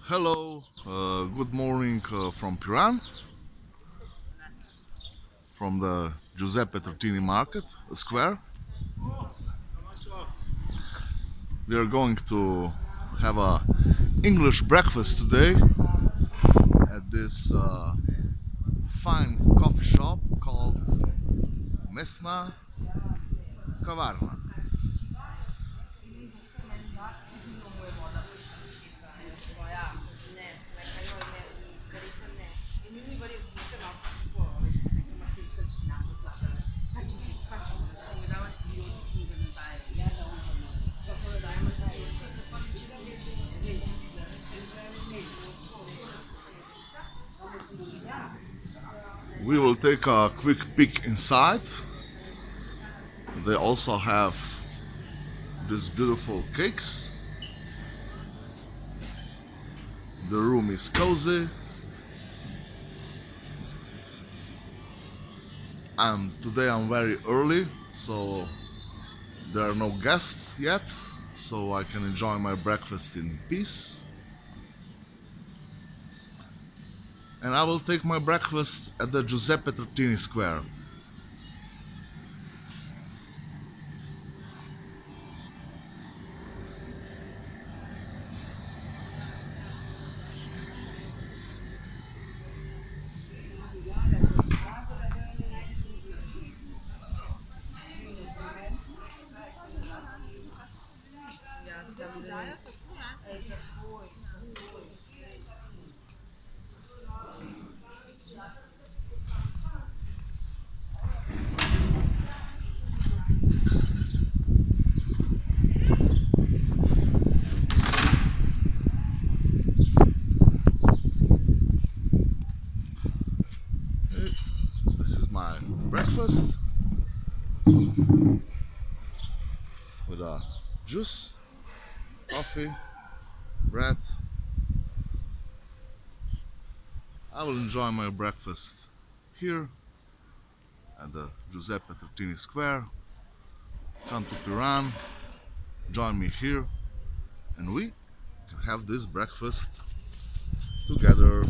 Hello, good morning from Piran, from the Giuseppe Tartini Market Square. We are going to have a English breakfast today at this fine coffee shop called Mestna, Kavarna. We will take a quick peek inside. They also have these beautiful cakes. The room is cozy, and today I'm very early, so there are no guests yet, so I can enjoy my breakfast in peace. And I will take my breakfast at the Giuseppe Tartini Square. This is my breakfast with a juice, coffee, bread. I will enjoy my breakfast here at the Giuseppe Tartini Square. Come to Piran, join me here, and we can have this breakfast together.